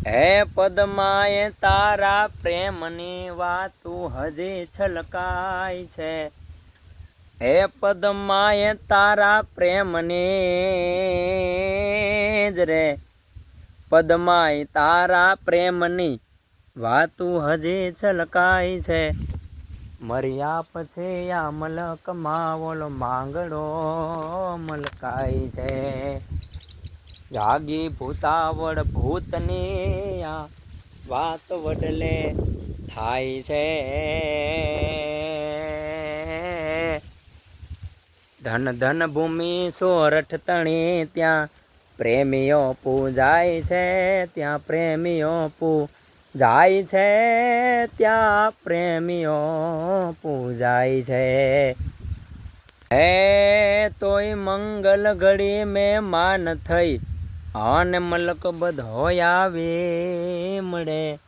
હે પદમાએ તારા પ્રેમની વાતું હજી છલકાય છે. હે પદમાએ તારા પ્રેમની જ રે પદમાય તારા પ્રેમની વાતું હજી છલકાય છે. મર્યા પછી આ મલકમાં ઓલો માંગડો મલકાય છે. જાગી ભૂતાવળ ભૂતની આ વાત વડલે થાય છે. ધન ધન ભૂમિ સોરઠ તણી ત્યાં પ્રેમીઓ પૂજાય છે. ત્યાં પ્રેમીઓ પૂજાય છે. ત્યાં પ્રેમીઓ પૂજાય છે. હે તોય મંગલ ઘડી મેં માન થઈ અને મલક બધો આવી મળે.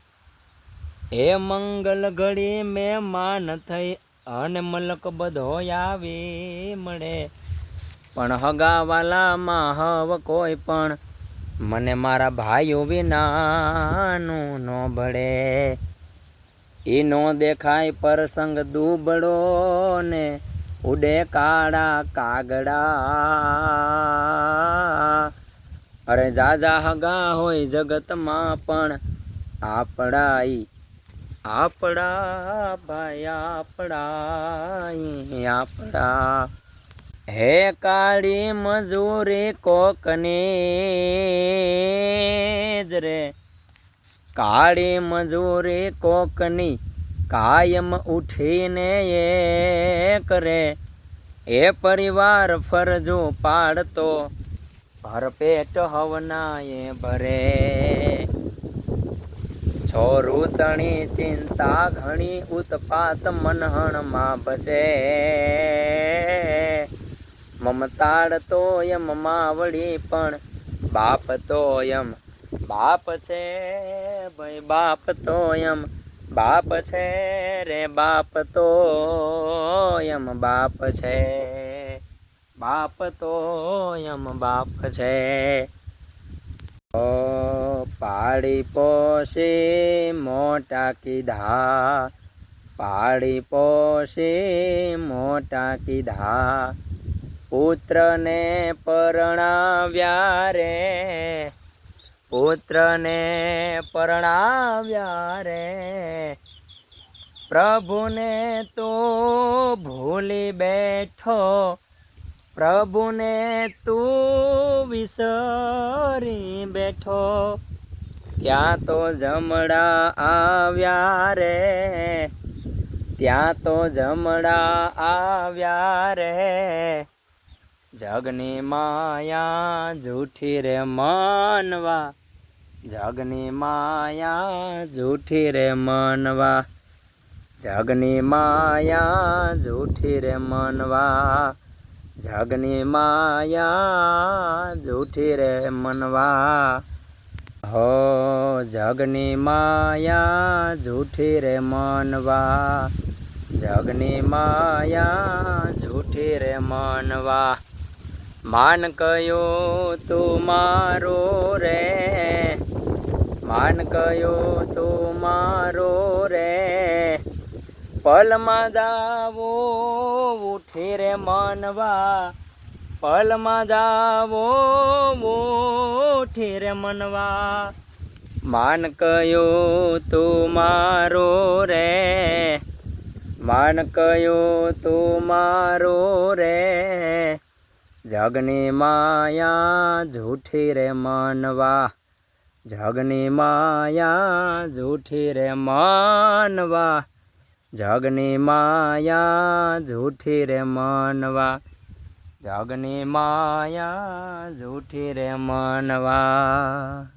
એ મંગલ ઘડી મેં માન થઈ અને મલક બધો આવી મળે. પણ હગાવાલામાં હવ કોઈ પણ મને મારા ભાઈઓ વિનાનું ન ભળે. એ નો દેખાય પ્રસંગ દુબળો ને ઉડે કાળા કાગડા. અરે જાજા હગા હોય જગતમાં પણ આપણા ભાઈ આપણા. હે કાળી મજૂરી કોકની જ રે કાળી મજૂરી કોકની કાયમ ઉઠીને એ કરે. એ પરિવાર ફરજો પાડતો ભરપેટ હવના એ ભરે. છોરું તણી ચિંતા ઘણી ઉત્પાત મનહણમાં બસે. મમતાડ તો એમ માવડી પણ બાપ તો એમ બાપ છે. ભાઈ બાપ તો એમ બાપ છે રે. બાપ તો એમ બાપ છે. બાપ તો એમ બાપ છે. પાડી પોસી મોટા કીધા પાડી પોસી મોટા કીધા. પુત્રને પરણાવ્યા રે પુત્રને પરણાવ્યા રે. પ્રભુને તો ભૂલી બેઠો પ્રભુને તું વિસરી બેઠો. ત્યાં તો જમડા આવ્યા રે ત્યાં તો જમડા આવ્યા રે. જગની માયા જૂઠી રે મનવા જગની માયા જૂઠી રે મનવા. જગની માયા જૂઠી રે મનવા. જગની માયા જૂઠી રે મનવા. હો જગની માયા જૂઠી રે મનવા. જગની માયા જૂઠી રે મનવા. માન કયો તું મારો રે માન કયો તું મારો રે. પલમાં જાવો ઉઠી રે મનવા પલમાં જાવો ઉઠી રે મનવા. માન કયો તું મારો રે માન કયો તું મારો રે. જગની માયા જૂઠી રે મનવા. જગની માયા જૂઠી રે મનવા. જગની માયા જૂઠી રે મનવા. જગની માયા જૂઠી રે મનવા.